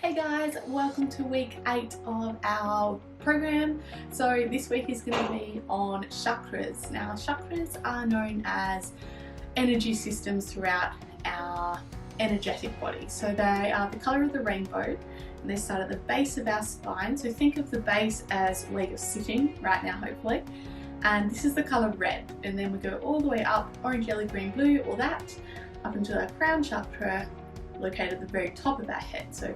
Hey guys, welcome to week 8 of our program. So this week is going to be on chakras. Now chakras are known as energy systems throughout our energetic body. So they are the colour of the rainbow and they start at the base of our spine. So think of the base as where you're sitting right now hopefully. And this is the colour red, and then we go all the way up, orange, yellow, green, blue, all that, up into our crown chakra located at the very top of our head. So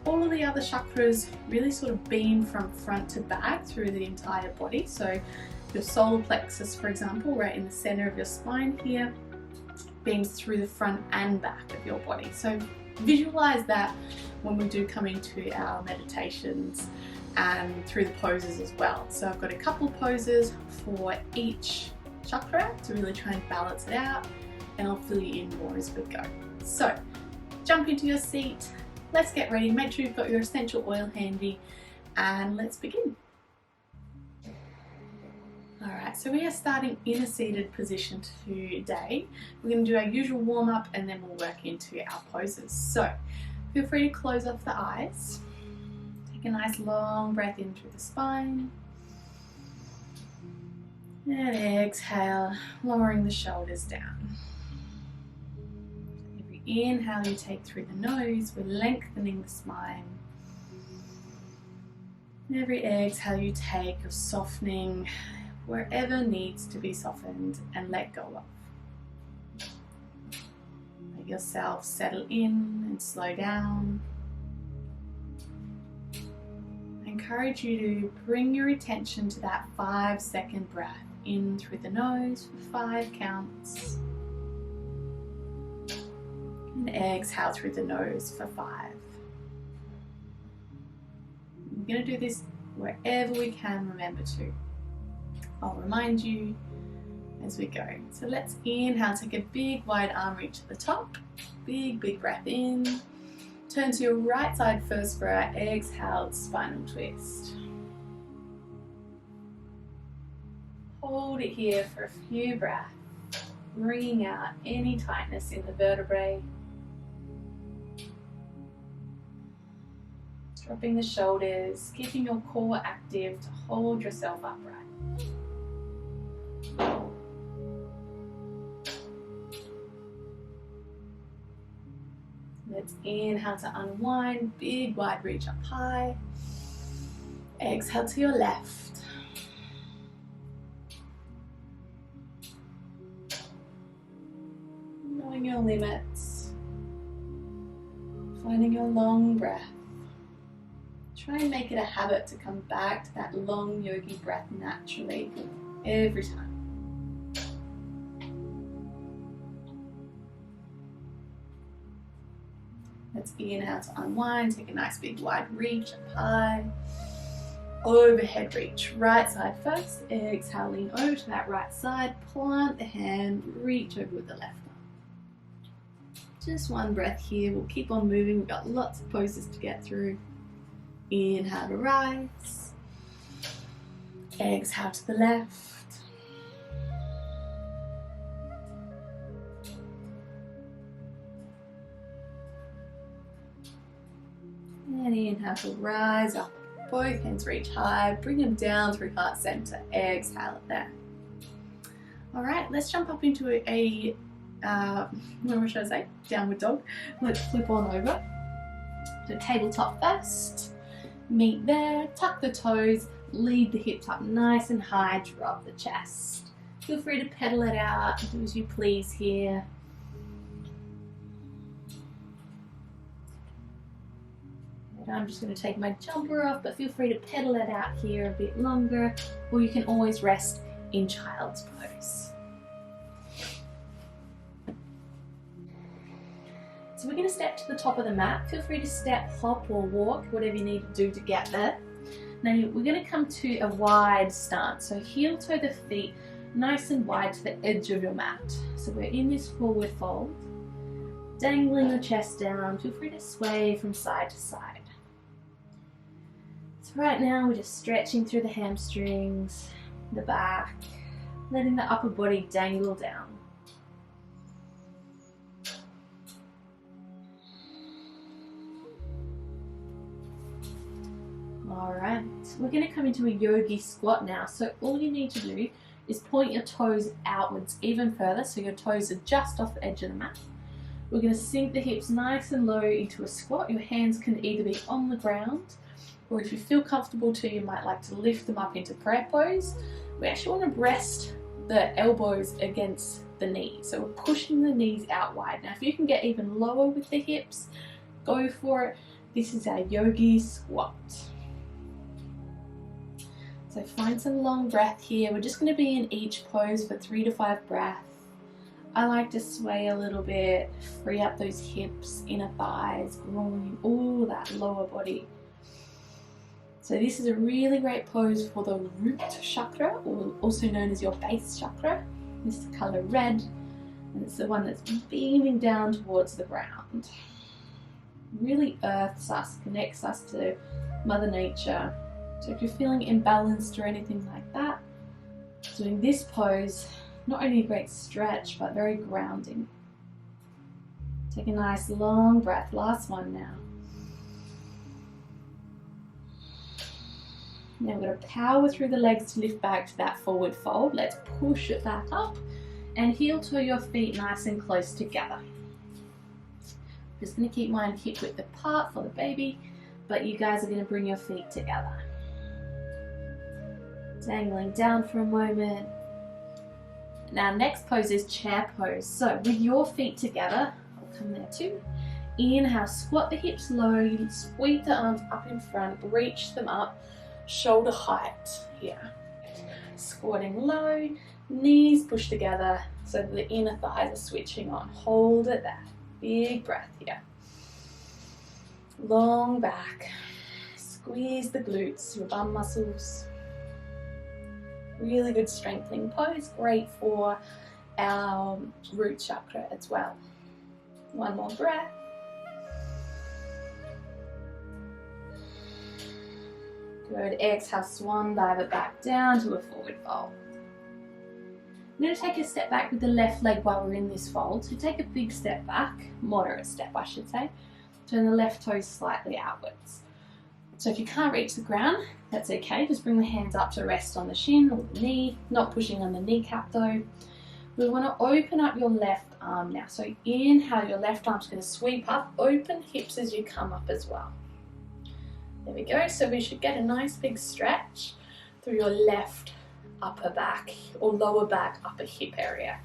all of the other chakras really sort of beam from front to back through the entire body. So your solar plexus, for example, right in the center of your spine here, beams through the front and back of your body. So visualize that when we do come into our meditations and through the poses as well. So I've got a couple poses for each chakra to really try and balance it out, and I'll fill you in more as we go. So jump into your seat. Let's get ready. Make sure you've got your essential oil handy and let's begin. Alright, so we are starting in a seated position today. We're going to do our usual warm-up and then we'll work into our poses. So feel free to close off the eyes. Take a nice long breath in through the spine. And exhale, lowering the shoulders down. Inhale, you take through the nose, we're lengthening the spine. And every exhale you take, you're softening wherever needs to be softened and let go of. Let yourself settle in and slow down. I encourage you to bring your attention to that 5-second breath in through the nose for 5 counts. And exhale through the nose for 5. We're going to do this wherever we can remember to. I'll remind you as we go. So let's inhale, take a big wide arm reach at the top. Big breath in. Turn to your right side first for our exhaled spinal twist. Hold it here for a few breaths, bringing out any tightness in the vertebrae. Dropping the shoulders, keeping your core active to hold yourself upright. Let's inhale to unwind, big wide reach up high. Exhale to your left. Knowing your limits, finding your long breath. Try and make it a habit to come back to that long yogi breath naturally every time. Let's inhale to unwind, take a nice big wide reach up high. Overhead reach, right side first. Exhale, lean over to that right side, plant the hand, reach over with the left arm. Just one breath here, we'll keep on moving, we've got lots of poses to get through. Inhale to rise, exhale to the left, and inhale to rise up, both hands reach high, bring them down through heart center, exhale it there. Alright, let's jump up into a, what should I say, downward dog. Let's flip on over, so tabletop first. Meet there, tuck the toes, lead the hips up nice and high, drop the chest. Feel free to pedal it out, do as you please here. And I'm just going to take my jumper off, but feel free to pedal it out here a bit longer, or you can always rest in child's pose. So we're going to step to the top of the mat. Feel free to step, hop or walk, whatever you need to do to get there. Now we're going to come to a wide stance. So heel toe the feet nice and wide to the edge of your mat. So we're in this forward fold, dangling the chest down. Feel free to sway from side to side. So right now we're just stretching through the hamstrings, the back, letting the upper body dangle down. Alright, we're going to come into a yogi squat now. So all you need to do is point your toes outwards even further, so your toes are just off the edge of the mat. We're going to sink the hips nice and low into a squat. Your hands can either be on the ground, or if you feel comfortable too, you might like to lift them up into prayer pose. We actually want to rest the elbows against the knees, so we're pushing the knees out wide. Now if you can get even lower with the hips, go for it. This is our yogi squat. So find some long breath here. We're just going to be in each pose for 3 to 5 breaths. I like to sway a little bit, free up those hips, inner thighs, groin, all that lower body. So this is a really great pose for the root chakra, or also known as your base chakra. This is the colour red, and it's the one that's beaming down towards the ground. Really earths us, connects us to Mother Nature. So if you're feeling imbalanced or anything like that, doing this pose, not only a great stretch, but very grounding. Take a nice long breath, last one now. Now we're going to power through the legs to lift back to that forward fold. Let's push it back up and heel toe your feet nice and close together. Just going to keep mine hip width apart for the baby, but you guys are going to bring your feet together. Dangling down for a moment. Now next pose is chair pose. So with your feet together, I'll come there too. Inhale, squat the hips low, you sweep the arms up in front, reach them up, shoulder height here. Squatting low, knees push together so that the inner thighs are switching on. Hold it there. Big breath here. Long back. Squeeze the glutes, your bum muscles. Really good strengthening pose, great for our root chakra as well. One more breath. Good, exhale, swan dive it back down to a forward fold. I'm going to take a step back with the left leg while we're in this fold. So take a big step back, moderate step I should say. Turn the left toes slightly outwards. So if you can't reach the ground, that's okay. Just bring the hands up to rest on the shin or the knee, not pushing on the kneecap though. We want to open up your left arm now. So inhale, your left arm's going to sweep up, open hips as you come up as well. There we go. So we should get a nice big stretch through your left upper back or lower back upper hip area.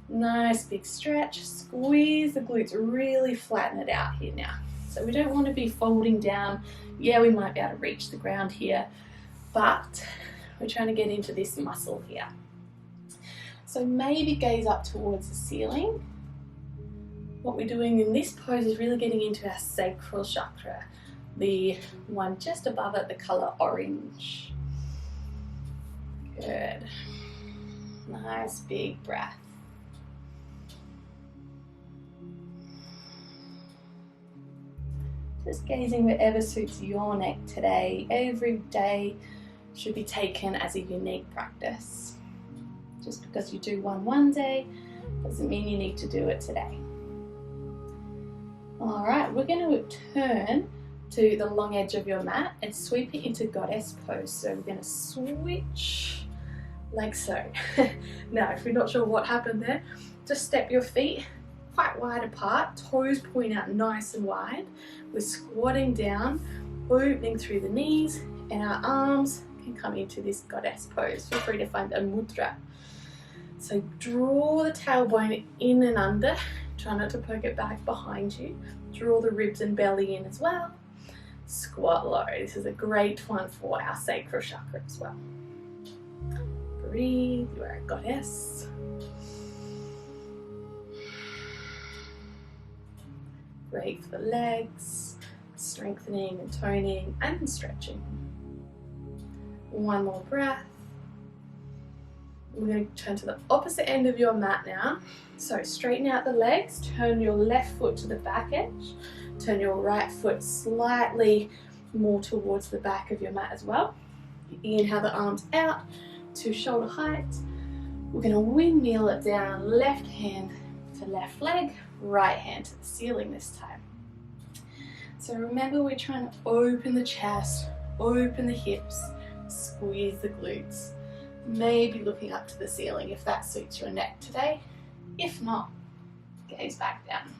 Nice big stretch. Squeeze the glutes, really flatten it out here now. So we don't want to be folding down. Yeah, we might be able to reach the ground here, but we're trying to get into this muscle here. So maybe gaze up towards the ceiling. What we're doing in this pose is really getting into our sacral chakra, the one just above it, the colour orange. Good. Nice big breath. Just gazing wherever suits your neck today. Every day should be taken as a unique practice. Just because you do one day doesn't mean you need to do it today. Alright, we're going to turn to the long edge of your mat and sweep it into goddess pose. So we're going to switch like so. Now, if you're not sure what happened there, just step your feet quite wide apart, toes point out nice and wide. We're squatting down, opening through the knees, and our arms can come into this goddess pose. Feel free to find a mudra. So draw the tailbone in and under. Try not to poke it back behind you. Draw the ribs and belly in as well. Squat low. This is a great one for our sacral chakra as well. Breathe, you are a goddess. Great for the legs, strengthening and toning and stretching. One more breath. We're going to turn to the opposite end of your mat now. So straighten out the legs, turn your left foot to the back edge, turn your right foot slightly more towards the back of your mat as well. Inhale the arms out to shoulder height. We're going to windmill it down, left hand to left leg, right hand to the ceiling this time. So remember, we're trying to open the chest, Open the hips, squeeze the glutes. Maybe looking up to the ceiling if that suits your neck today. If not, gaze back down.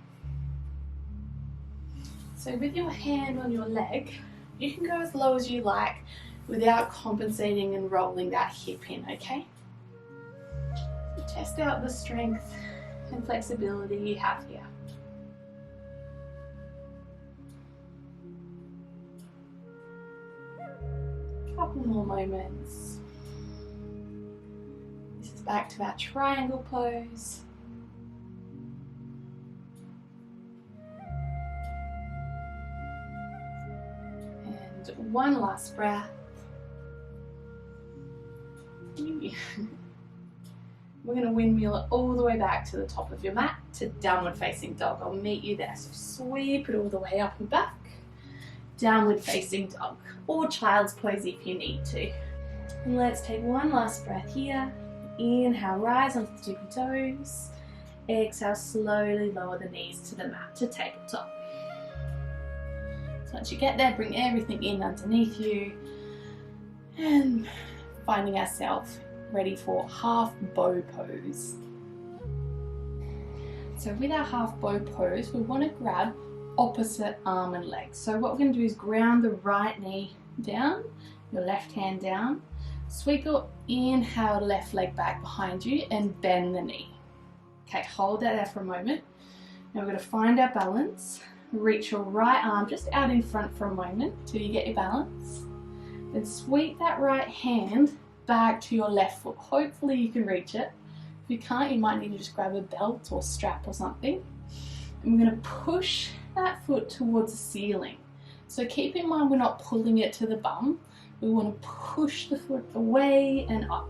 So with your hand on your leg, you can go as low as you like without compensating and rolling that hip in, okay? So test out the strength and flexibility you have here. Couple more moments. This is back to our triangle pose. And one last breath. We're going to windmill it all the way back to the top of your mat to downward facing dog. I'll meet you there. So sweep it all the way up and back. Downward facing dog or child's pose if you need to. And let's take one last breath here. Inhale, rise onto the tippy toes. Exhale, slowly lower the knees to the mat to tabletop. So once you get there, bring everything in underneath you and finding ourselves ready for half bow pose. So with our half bow pose, we want to grab opposite arm and leg. So what we're going to do is ground the right knee down, your left hand down, sweep your inhale left leg back behind you and bend the knee. Okay, hold that there for a moment. Now we're going to find our balance, reach your right arm just out in front for a moment till you get your balance. Then sweep that right hand back to your left foot. Hopefully you can reach it. If you can't, you might need to just grab a belt or strap or something. And we're going to push that foot towards the ceiling. So keep in mind we're not pulling it to the bum. We want to push the foot away and up.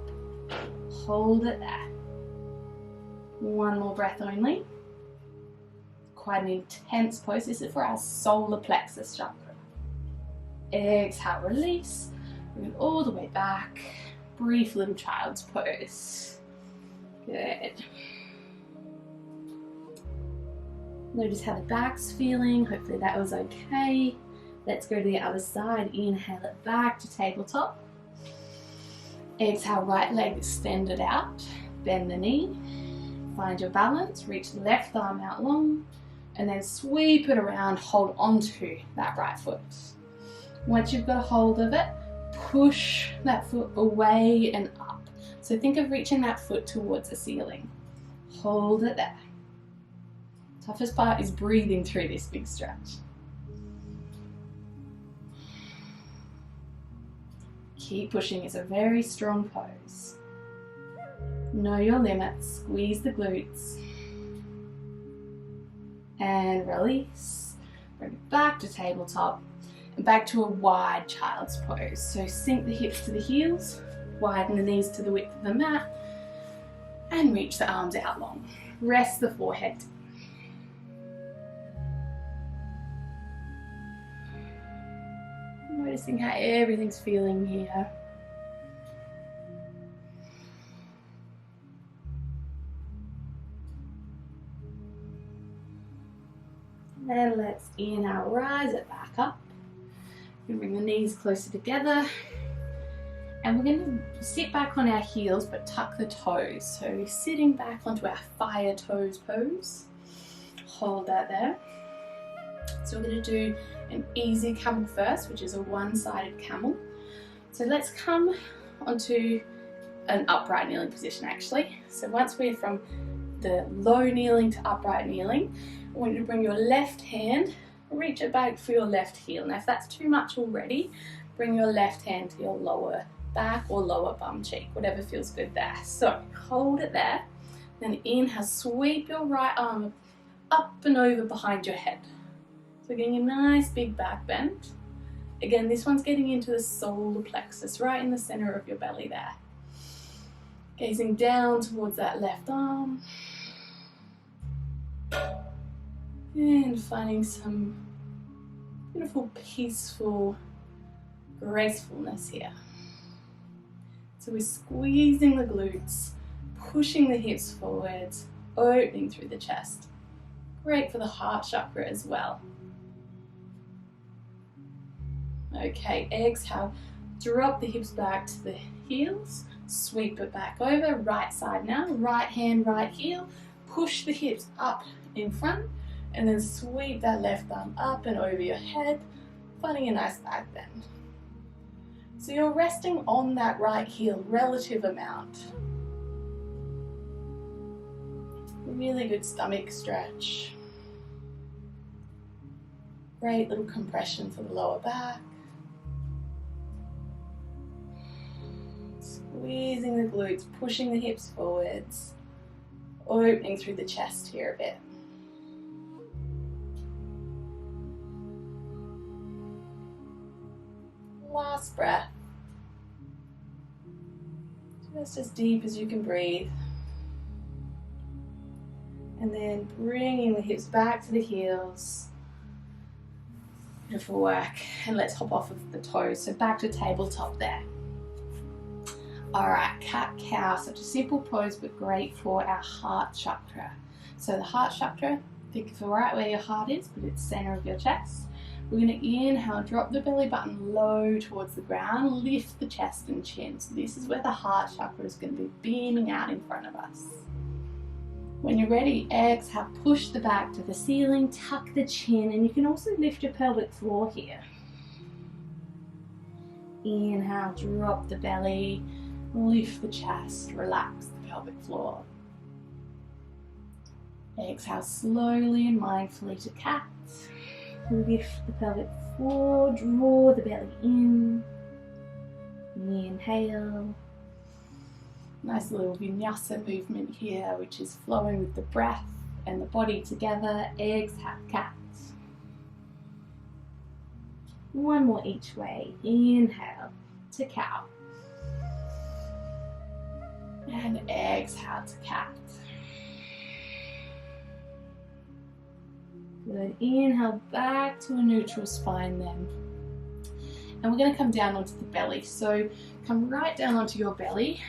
Hold it there. One more breath only. Quite an intense pose. This is for our solar plexus chakra. Exhale, release. Bring it all the way back. Brief little child's pose. Good. Notice how the back's feeling. Hopefully that was okay. Let's go to the other side. Inhale it back to tabletop. Exhale, right leg extended out. Bend the knee. Find your balance. Reach the left arm out long. And then sweep it around. Hold onto that right foot. Once you've got a hold of it, push that foot away and up. So think of reaching that foot towards the ceiling. Hold it there. Toughest part is breathing through this big stretch. Keep pushing. It's a very strong pose. Know your limits. Squeeze the glutes. And release. Bring it back to tabletop. And back to a wide child's pose. So sink the hips to the heels. Widen the knees to the width of the mat. And reach the arms out long. Rest the forehead. Noticing how everything's feeling here. And let's inhale, rise it back up. We're going to bring the knees closer together. And we're going to sit back on our heels but tuck the toes. So we're sitting back onto our fire toes pose. Hold that there. So we're going to do an easy camel first, which is a one-sided camel. So let's come onto an upright kneeling position actually. So once we're from the low kneeling to upright kneeling, I want you to bring your left hand, reach it back for your left heel. Now if that's too much already, bring your left hand to your lower back or lower bum cheek, whatever feels good there. So hold it there, then inhale, sweep your right arm up and over behind your head. So getting a nice big back bend. Again, this one's getting into the solar plexus, right in the center of your belly there. Gazing down towards that left arm. And finding some beautiful, peaceful gracefulness here. So we're squeezing the glutes, pushing the hips forwards, opening through the chest. Great for the heart chakra as well. Okay, exhale, drop the hips back to the heels, sweep it back over, right side now, right hand, right heel, push the hips up in front, and then sweep that left arm up and over your head, finding a nice back bend. So you're resting on that right heel, relative amount. Really good stomach stretch. Great little compression for the lower back. Squeezing the glutes, pushing the hips forwards, opening through the chest here a bit. Last breath. Just as deep as you can breathe. And then bringing the hips back to the heels. Beautiful work. And let's hop off of the toes. So back to tabletop there. Alright, cat-cow. Such a simple pose but great for our heart chakra. So the heart chakra, think of right where your heart is, but it's center of your chest. We're going to inhale, drop the belly button low towards the ground, lift the chest and chin. So this is where the heart chakra is going to be beaming out in front of us. When you're ready, exhale, push the back to the ceiling, tuck the chin, and you can also lift your pelvic floor here. Inhale, drop the belly, lift the chest, relax the pelvic floor. Exhale slowly and mindfully to cat. Lift the pelvic floor, draw the belly in. Inhale. Nice little vinyasa movement here, which is flowing with the breath and the body together. Exhale, cat. One more each way. Inhale to cow. And exhale to cat. Good. Inhale back to a neutral spine then. And we're going to come down onto the belly. So come right down onto your belly.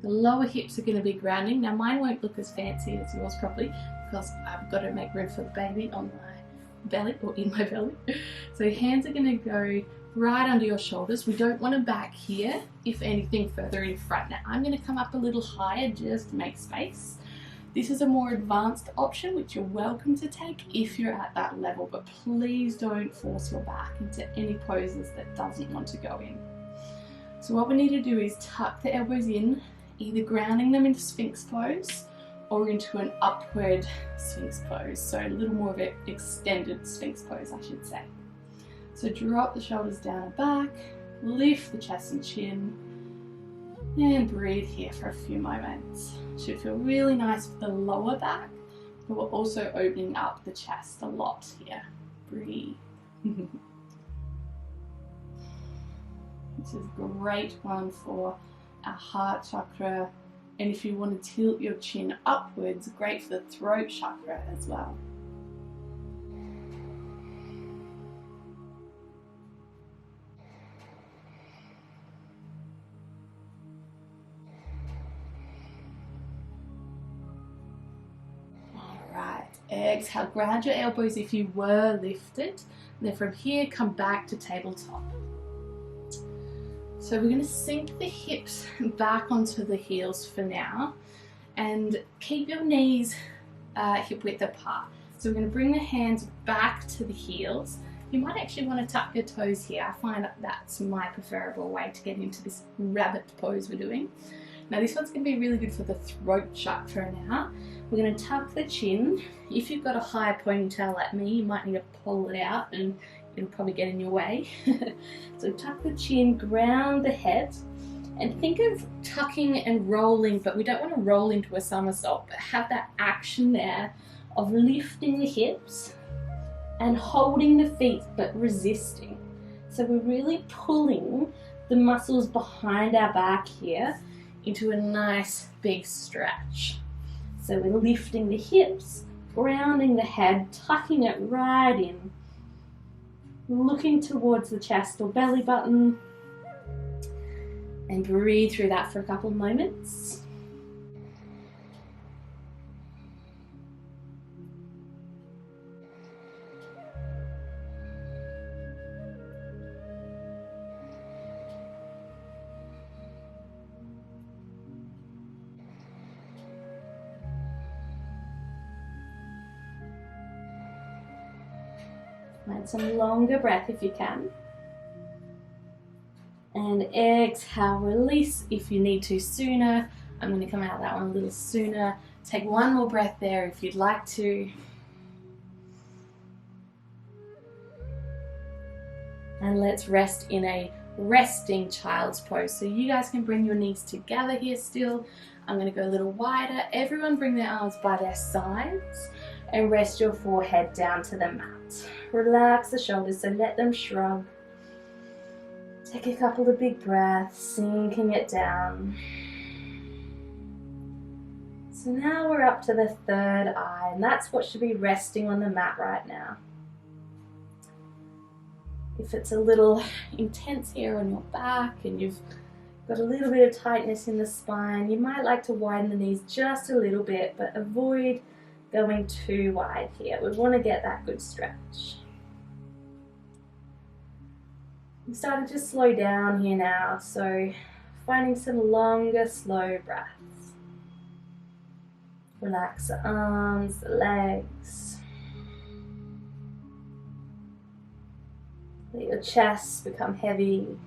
The lower hips are going to be grounding. Now mine won't look as fancy as yours probably because I've got to make room for the baby on my belly or in my belly. So hands are going to go right under your shoulders. We don't want to back here, if anything further in front. Now I'm going to come up a little higher just to make space. This is a more advanced option which you're welcome to take if you're at that level, but please don't force your back into any poses that doesn't want to go in. So what we need to do is tuck the elbows in, either grounding them into Sphinx pose or into an upward Sphinx pose. So a little more of an extended Sphinx pose, I should say. So drop the shoulders down and back, lift the chest and chin, and breathe here for a few moments. Should feel really nice for the lower back, but we're also opening up the chest a lot here. Breathe. This is a great one for our heart chakra, and if you want to tilt your chin upwards, great for the throat chakra as well. Alright, exhale, ground your elbows if you were lifted, and then from here come back to tabletop. So we're going to sink the hips back onto the heels for now and keep your knees hip width apart. So we're going to bring the hands back to the heels. You might actually want to tuck your toes here. I find that that's my preferable way to get into this rabbit pose we're doing. Now this one's going to be really good for the throat chakra now. We're going to tuck the chin. If you've got a high ponytail like me, you might need to pull it out and it'll probably get in your way. So tuck the chin, ground the head, and think of tucking and rolling, but we don't want to roll into a somersault, but have that action there of lifting the hips and holding the feet but resisting. So we're really pulling the muscles behind our back here into a nice big stretch. So we're lifting the hips, grounding the head, tucking it right in, looking towards the chest or belly button, and breathe through that for a couple of moments. Find some longer breath if you can. And exhale, release if you need to sooner. I'm going to come out of that one a little sooner. Take one more breath there if you'd like to. And let's rest in a resting child's pose. So you guys can bring your knees together here still. I'm going to go a little wider. Everyone bring their arms by their sides and rest your forehead down to the mat. Relax the shoulders, so let them shrug. Take a couple of big breaths, sinking it down. So now we're up to the third eye, and that's what should be resting on the mat right now. If it's a little intense here on your back and you've got a little bit of tightness in the spine, you might like to widen the knees just a little bit, but avoid going too wide here. We want to get that good stretch. I'm starting to slow down here now, so finding some longer, slow breaths. Relax the arms, the legs. Let your chest become heavy.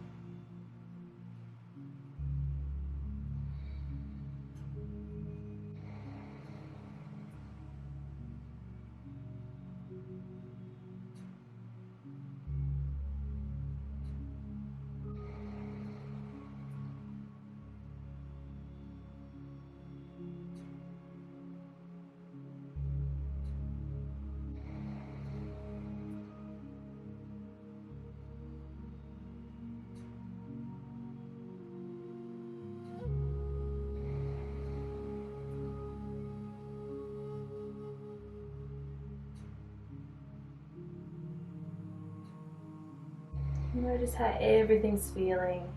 Notice how everything's feeling.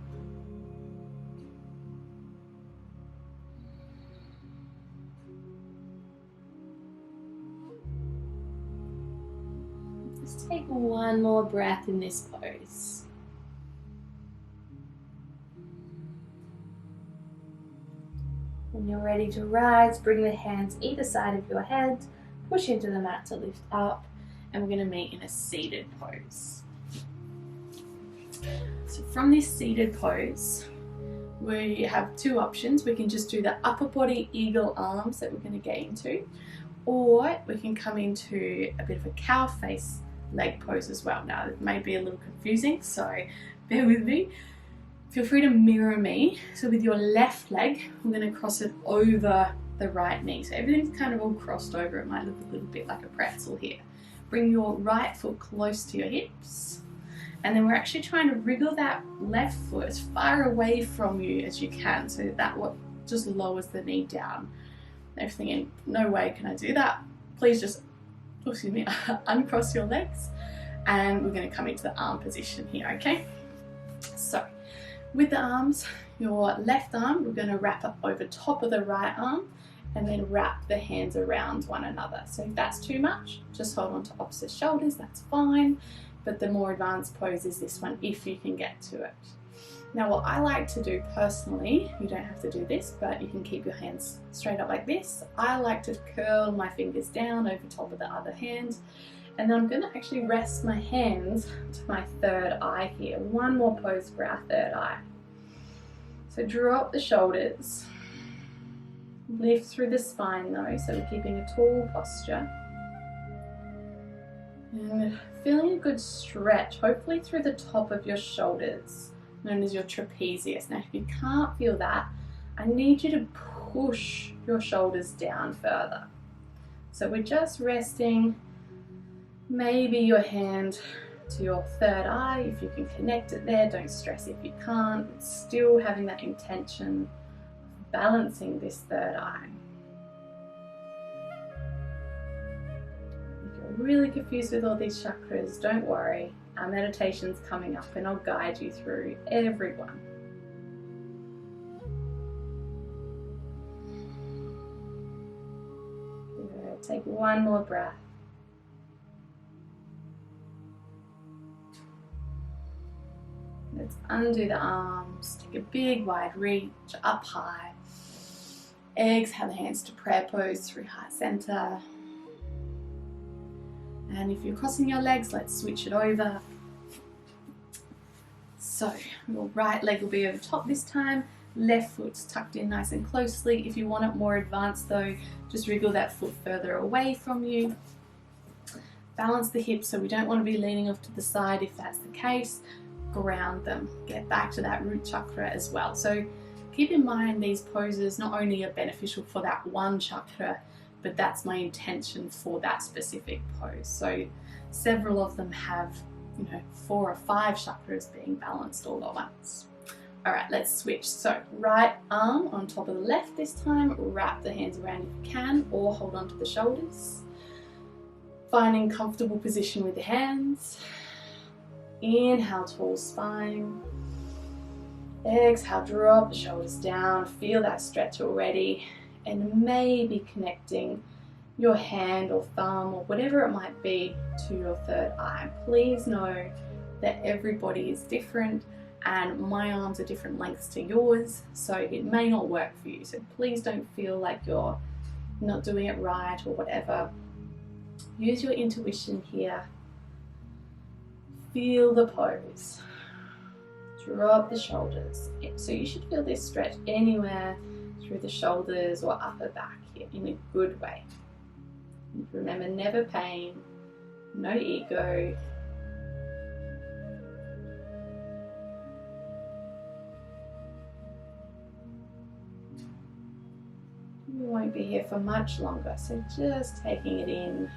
Just take one more breath in this pose. When you're ready to rise, bring the hands either side of your head, push into the mat to lift up, and we're going to meet in a seated pose. So from this seated pose, we have two options. We can just do the upper body eagle arms that we're going to get into, or we can come into a bit of a cow face leg pose as well. Now, it may be a little confusing, so bear with me. Feel free to mirror me. So with your left leg, I'm going to cross it over the right knee. So everything's kind of all crossed over. It might look a little bit like a pretzel here. Bring your right foot close to your hips. And then we're actually trying to wriggle that left foot as far away from you as you can, so that what just lowers the knee down. If you're thinking, no way can I do that, please just, excuse me, uncross your legs, and we're going to come into the arm position here, okay? So, with the arms, your left arm, we're going to wrap up over top of the right arm, and then wrap the hands around one another. So if that's too much, just hold on to opposite shoulders, that's fine. But the more advanced pose is this one, if you can get to it. Now, what I like to do personally, you don't have to do this, but you can keep your hands straight up like this. I like to curl my fingers down over top of the other hand, and then I'm going to actually rest my hands to my third eye here. One more pose for our third eye. So drop the shoulders, lift through the spine though, so we're keeping a tall posture. And feeling a good stretch, hopefully through the top of your shoulders, known as your trapezius. Now, if you can't feel that, I need you to push your shoulders down further. So we're just resting, maybe your hand to your third eye, if you can connect it there. Don't stress if you can't. It's still having that intention of balancing this third eye. Really confused with all these chakras, don't worry. Our meditation's coming up and I'll guide you through every one. Good. Take one more breath. Let's undo the arms, take a big wide reach up high. Exhale the hands to prayer pose through heart center. And if you're crossing your legs, let's switch it over. So your right leg will be over top this time, left foot's tucked in nice and closely. If you want it more advanced though, just wriggle that foot further away from you. Balance the hips, so we don't want to be leaning off to the side if that's the case. Ground them, get back to that root chakra as well. So keep in mind these poses not only are beneficial for that one chakra, but that's my intention for that specific pose. So several of them have, 4 or 5 chakras being balanced all at once. All right, let's switch. So right arm on top of the left this time, wrap the hands around if you can, or hold on to the shoulders. Finding comfortable position with the hands. Inhale, tall spine. Exhale, drop the shoulders down. Feel that stretch already. And maybe connecting your hand or thumb or whatever it might be to your third eye. Please know that everybody is different and my arms are different lengths to yours, so it may not work for you. So please don't feel like you're not doing it right or whatever. Use your intuition here. Feel the pose. Drop the shoulders. So you should feel this stretch anywhere through the shoulders or upper back here in a good way. Remember, never pain, no ego. We won't be here for much longer, so just taking it in.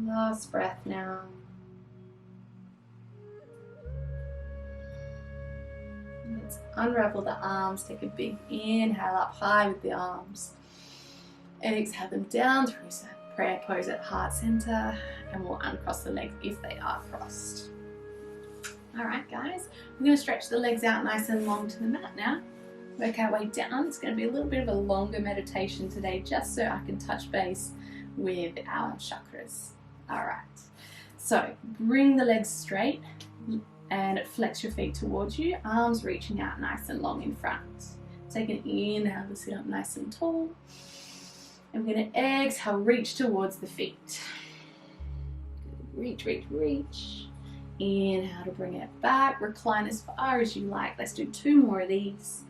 Last breath now. Let's unravel the arms. Take a big inhale up high with the arms. Exhale them down through prayer pose at heart center, and we'll uncross the legs if they are crossed. All right, guys, we're going to stretch the legs out nice and long to the mat now. Work our way down. It's going to be a little bit of a longer meditation today, just so I can touch base with our chakras. All right, so bring the legs straight and flex your feet towards you, arms reaching out nice and long in front. Take an inhale to sit up nice and tall. And we're going to exhale, reach towards the feet. Reach, reach, reach. Inhale to bring it back. Recline as far as you like. Let's do 2 more of these.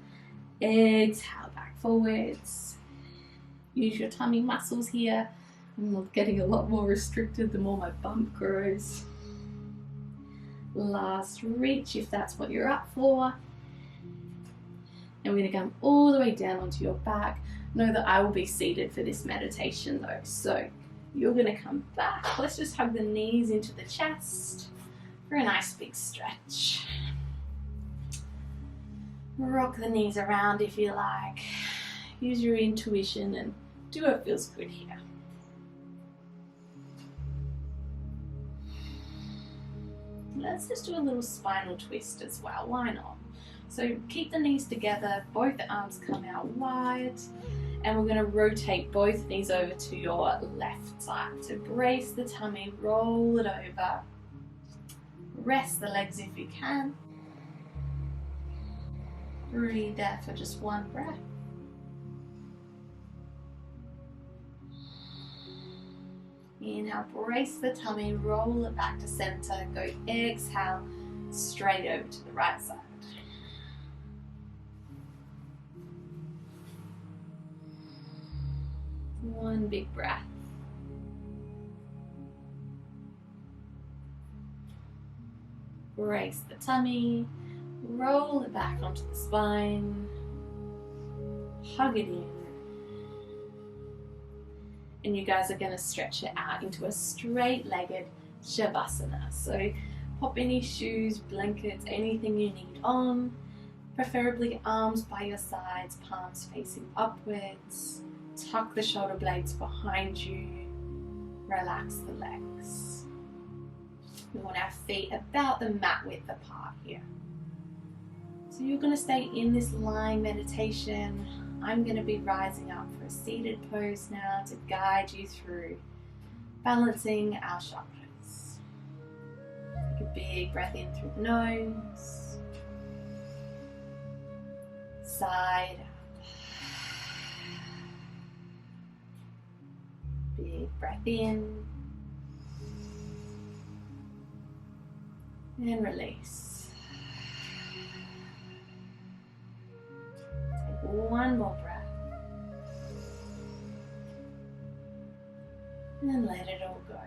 Exhale, back forwards. Use your tummy muscles here. I'm getting a lot more restricted the more my bump grows. Last reach if that's what you're up for. And we're going to come all the way down onto your back. Know that I will be seated for this meditation though. So you're going to come back. Let's just hug the knees into the chest for a nice big stretch. Rock the knees around if you like. Use your intuition and do what feels good here. Let's just do a little spinal twist as well, why not? So keep the knees together, both arms come out wide, and we're going to rotate both knees over to your left side. So brace the tummy, roll it over, rest the legs if you can. Breathe there for just 1 breath. Inhale, brace the tummy, roll it back to center. Go exhale, straight over to the right side. One big breath. Brace the tummy, roll it back onto the spine, hug it in. And you guys are going to stretch it out into a straight-legged Shavasana. So pop any shoes, blankets, anything you need on, preferably arms by your sides, palms facing upwards. Tuck the shoulder blades behind you, relax the legs. We want our feet about the mat width apart here. So you're going to stay in this lying meditation. I'm going to be rising up for a seated pose now to guide you through balancing our chakras. a big breath in through the nose. Side. Big breath in. And release. Take one more breath. And let it all go.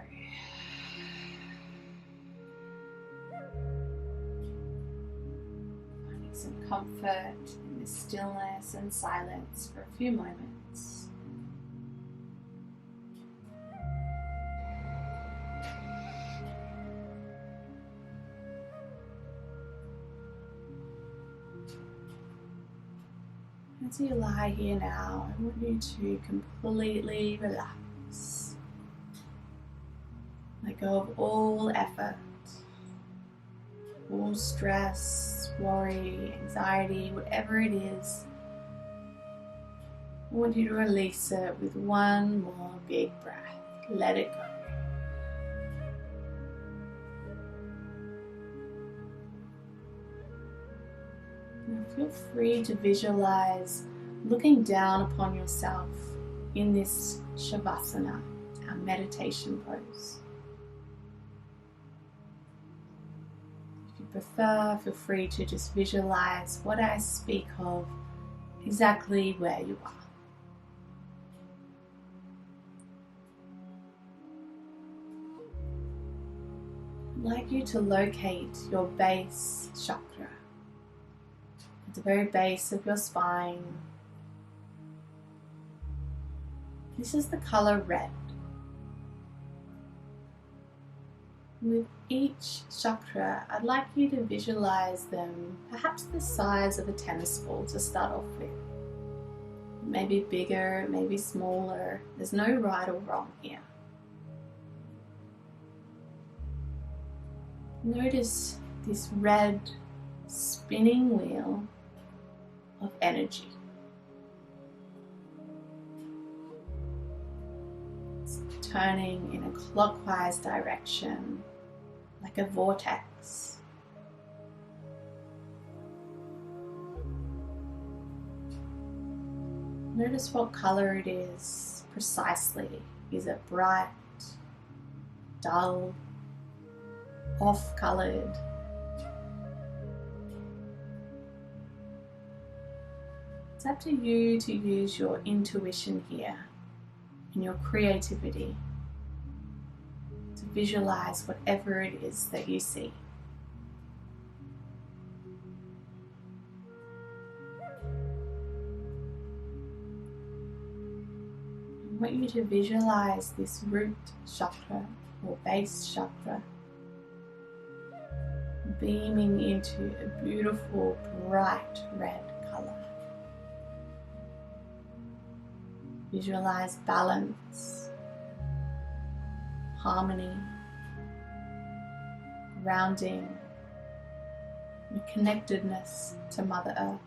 Finding some comfort in this stillness and silence for a few moments. As you lie here now, I want you to completely relax. Let go of all effort, all stress, worry, anxiety, whatever it is. I want you to release it with one more big breath. Let it go. Now feel free to visualize looking down upon yourself in this Shavasana, our meditation pose. If you prefer, feel free to just visualize what I speak of exactly where you are. I'd like you to locate your base chakra at the very base of your spine. This is the color red. With each chakra, I'd like you to visualize them perhaps the size of a tennis ball to start off with. Maybe bigger, maybe smaller. There's no right or wrong here. Notice this red spinning wheel of energy. It's turning in a clockwise direction, like a vortex. Notice what color it is precisely. Is it bright, dull, off-colored? It's up to you to use your intuition here and your creativity to visualize whatever it is that you see. I want you to visualize this root chakra or base chakra beaming into a beautiful bright red color. Visualize balance, harmony, grounding, and connectedness to Mother Earth.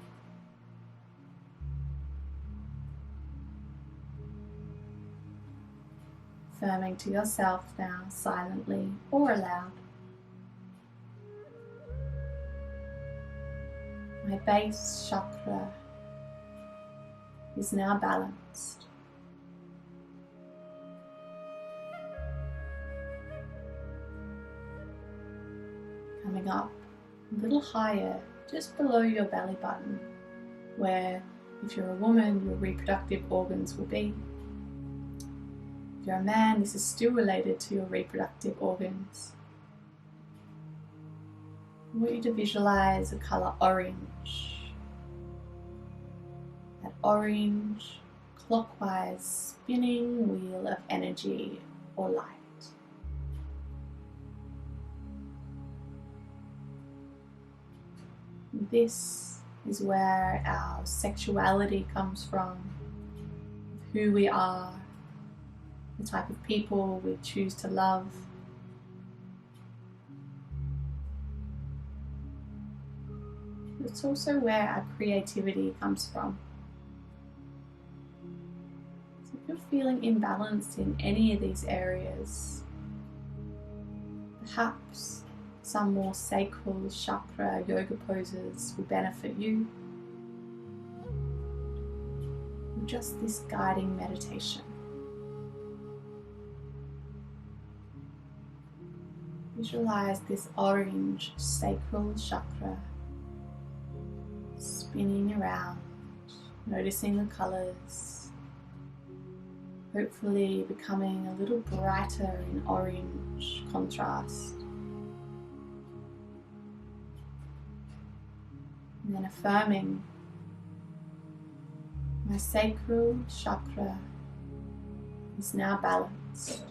Affirming to yourself now, silently or aloud. My base chakra is now balanced. Coming up a little higher, just below your belly button, where if you're a woman, your reproductive organs will be. If you're a man, this is still related to your reproductive organs. I want you to visualize the color orange. That orange, clockwise spinning wheel of energy or light. This is where our sexuality comes from, who we are, the type of people we choose to love. It's also where our creativity comes from. So if you're feeling imbalanced in any of these areas, perhaps Some more sacral chakra yoga poses will benefit you. Just this guiding meditation. Visualize this orange sacral chakra spinning around, noticing the colors, hopefully becoming a little brighter in orange contrast. And then affirming, my sacral chakra is now balanced.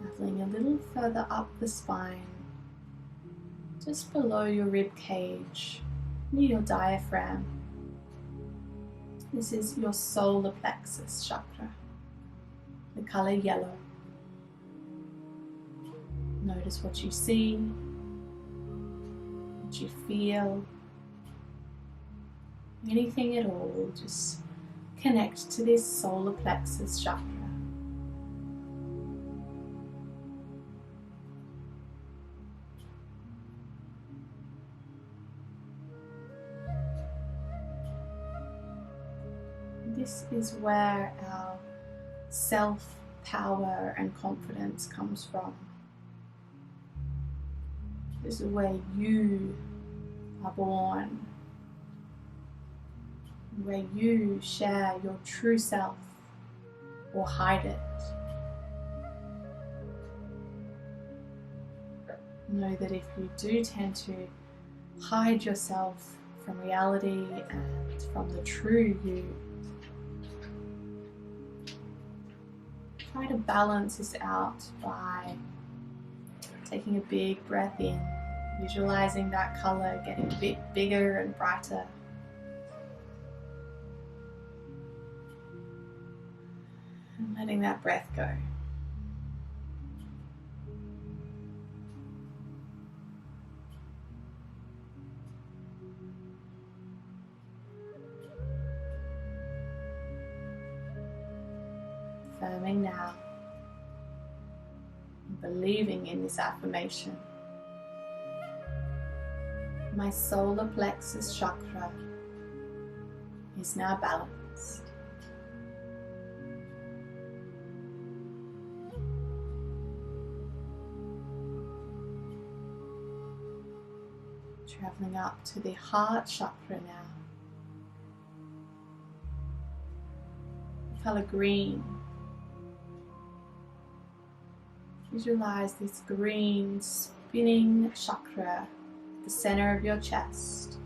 Traveling a little further up the spine, just below your rib cage, near your diaphragm. This is your solar plexus chakra, the color yellow. Notice what you see, what you feel, anything at all. Just connect to this solar plexus chakra. This is where our self-power and confidence comes from. This is where you are born, where you share your true self or hide it. Know that if you do tend to hide yourself from reality and from the true you, try to balance this out by taking a big breath in, visualizing that color getting a bit bigger and brighter. And letting that breath go. Affirming now, believing in this affirmation. My solar plexus chakra is now balanced. Traveling up to the heart chakra now. The color green. Visualize this green spinning chakra at the center of your chest.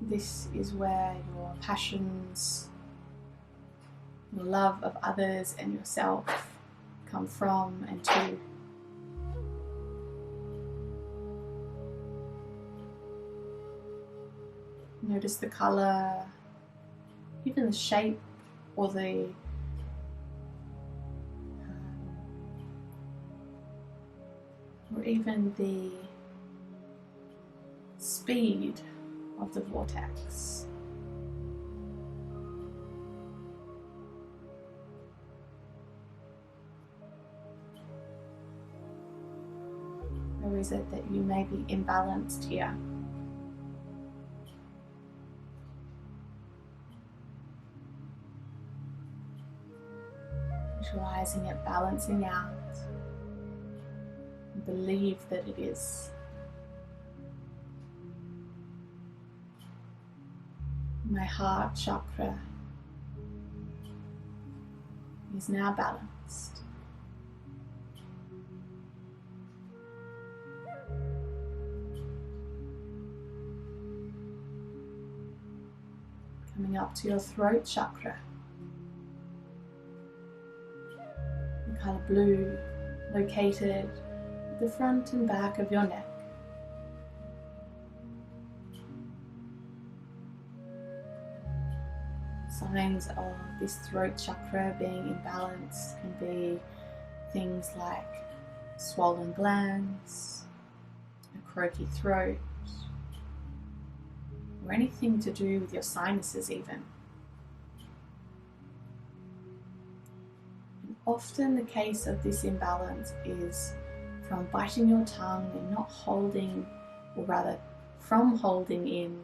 This is where your passions, your love of others and yourself come from and to. Notice the color, even the shape or the even the speed of the vortex. Or is it that you may be imbalanced here? Visualizing it balancing out. And believe that it is. My heart chakra is now balanced. Coming up to your throat chakra. The color blue, located at the front and back of your neck. Signs of this throat chakra being imbalanced can be things like swollen glands, a croaky throat, or anything to do with your sinuses even. And often the case of this imbalance is from biting your tongue and not holding, or rather from holding in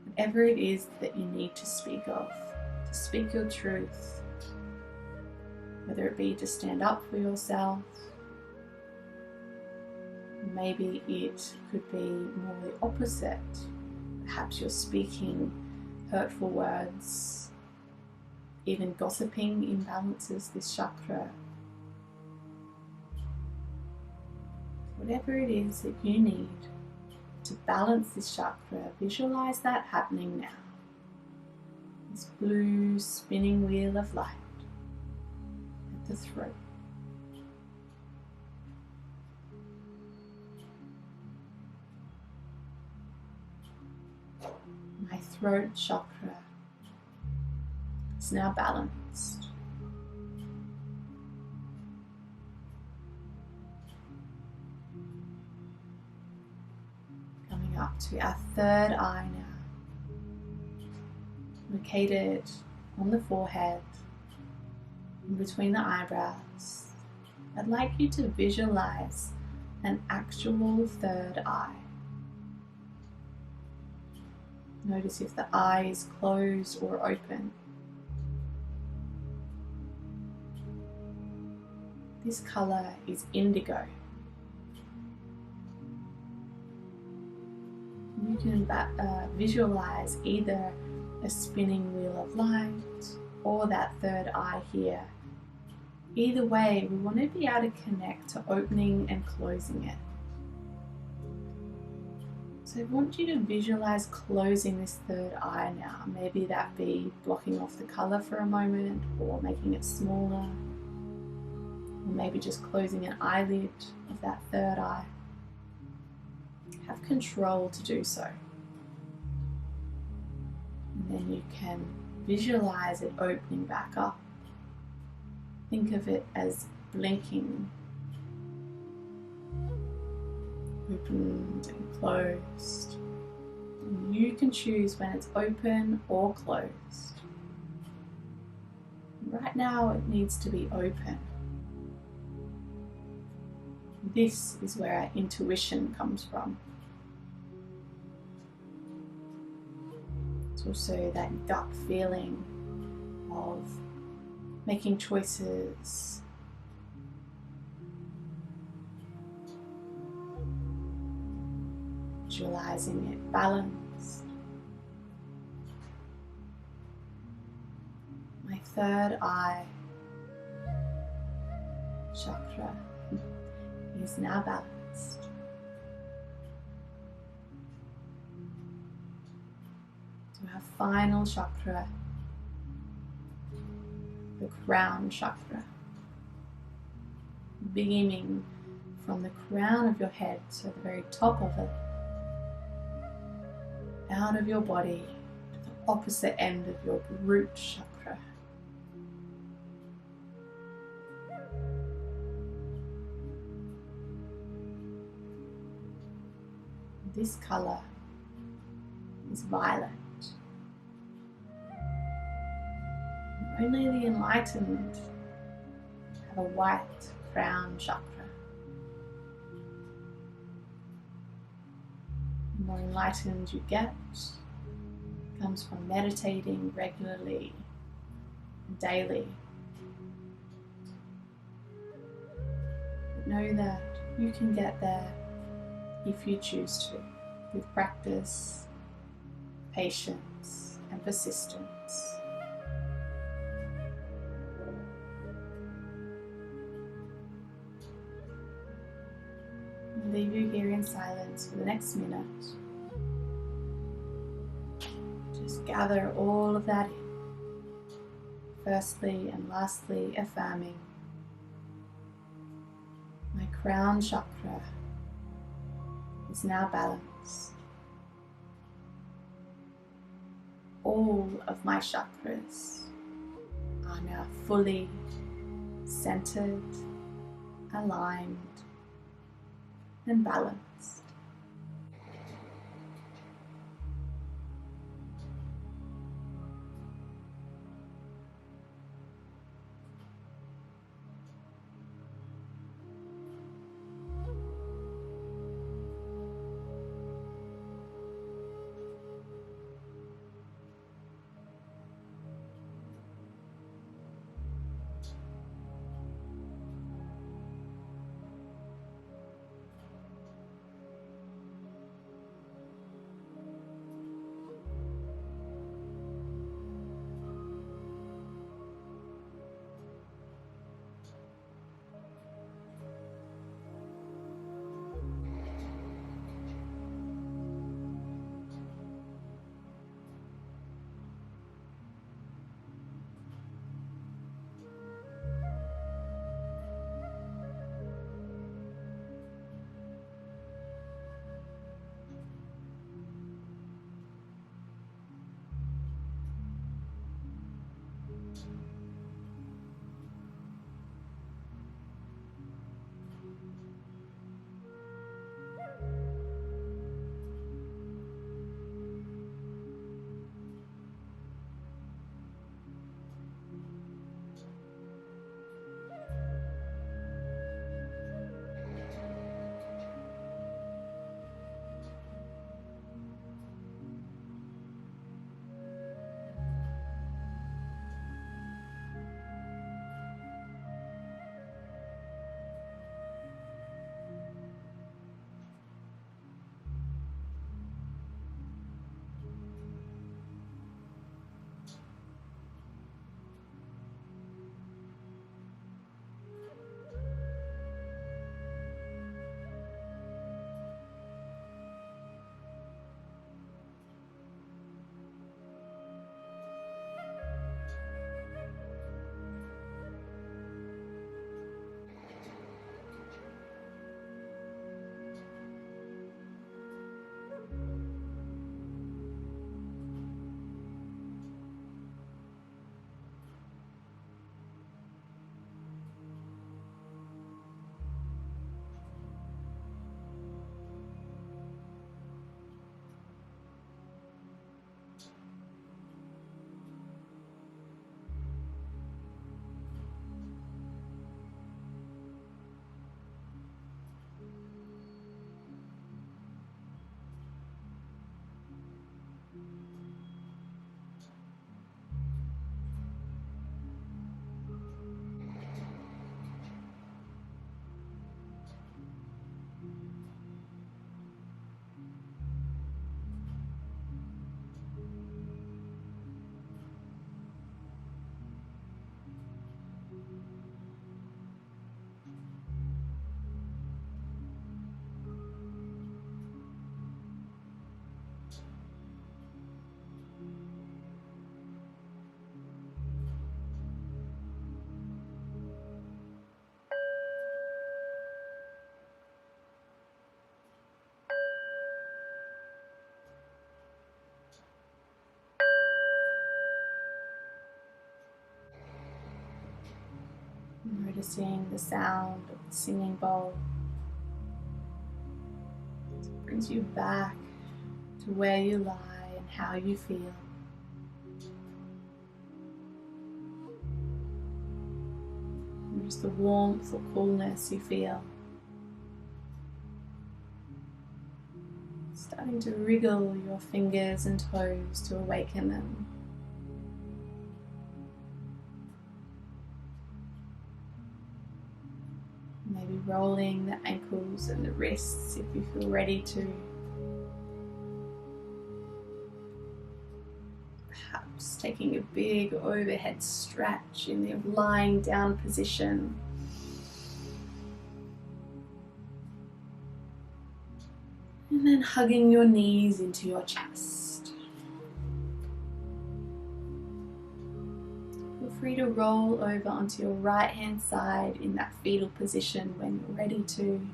whatever it is that you need to speak of, to speak your truth, whether it be to stand up for yourself. Maybe it could be more the opposite. Perhaps you're speaking hurtful words, even gossiping imbalances this chakra. Whatever it is that you need to balance this chakra, visualize that happening now. This blue spinning wheel of light at the throat. My throat chakra is now balanced. Coming up to our third eye now, located on the forehead, in between the eyebrows. I'd like you to visualize an actual third eye. Notice if the eye is closed or open. This color is indigo. You can visualize either a spinning wheel of light or that third eye here. Either way, we want to be able to connect to opening and closing it. So I want you to visualize closing this third eye now. Maybe that be blocking off the color for a moment, or making it smaller, or maybe just closing an eyelid of that third eye. Have control to do so. And then you can visualize it opening back up. Think of it as blinking. Opened and closed. And you can choose when it's open or closed. Right now it needs to be open. This is where our intuition comes from. It's also that gut feeling of making choices, visualizing it balanced. My third eye chakra is now balanced. To our final chakra, the crown chakra, beaming from the crown of your head, so the very top of it, out of your body to the opposite end of your root chakra. This color is violet. Only the enlightened have a white crown chakra. The more enlightened you get comes from meditating regularly and daily. But know that you can get there if you choose to, with practice, patience, and persistence. I'll leave you here in silence for the next minute. Just gather all of that in. Firstly and lastly, affirming my crown chakra is now balanced. All of my chakras are now fully centered aligned and balanced. Noticing the sound of the singing bowl. It brings you back to where you lie and how you feel. And just the warmth or coolness you feel. Starting to wriggle your fingers and toes to awaken them. Maybe rolling the ankles and the wrists if you feel ready to. Perhaps taking a big overhead stretch in the lying down position. And then hugging your knees into your chest. Feel free to roll over onto your right hand side in that fetal position when you're ready to.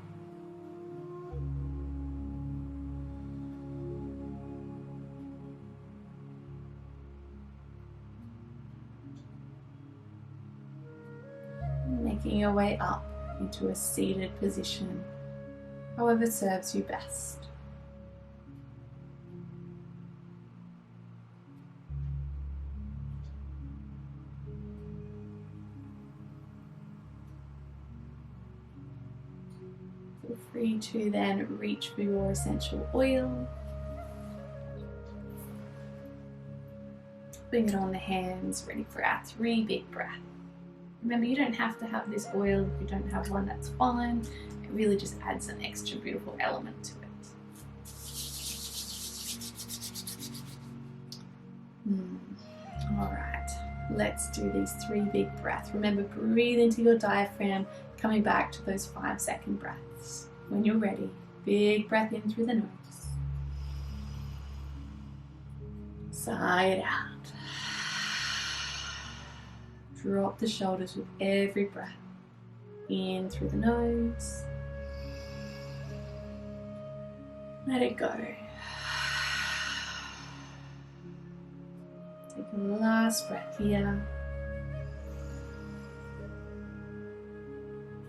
Making your way up into a seated position, however serves you best. Feel free to then reach for your essential oil. Putting it on the hands, ready for our 3 big breaths. Remember, you don't have to have this oil. If you don't have one, that's fine. It really just adds an extra beautiful element to it. Alright, let's do these 3 big breaths. Remember, breathe into your diaphragm, coming back to those 5-second breaths. When you're ready, big breath in through the nose. Sigh it out. Drop the shoulders with every breath. In through the nose. Let it go. Take a last breath here.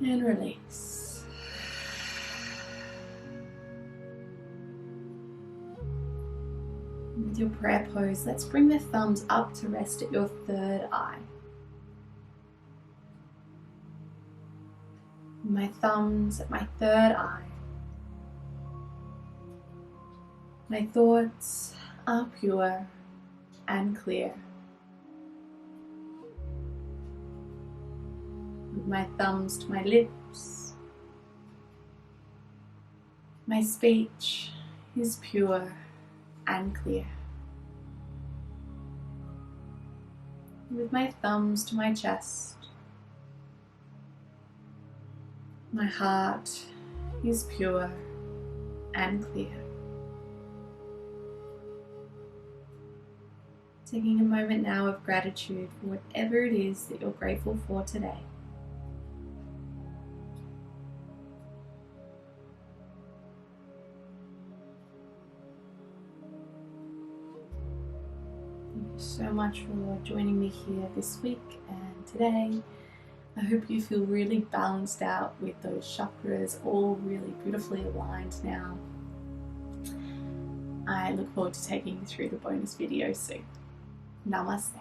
And release. With your prayer pose, let's bring the thumbs up to rest at your 3rd eye. My thumbs at my 3rd eye. My thoughts are pure and clear. With my thumbs to my lips, my speech is pure and clear. With my thumbs to my chest, my heart is pure and clear. Taking a moment now of gratitude for whatever it is that you're grateful for today. Thank you so much for joining me here this week and today. I hope you feel really balanced out with those chakras all really beautifully aligned now. I look forward to taking you through the bonus video soon. Namaste.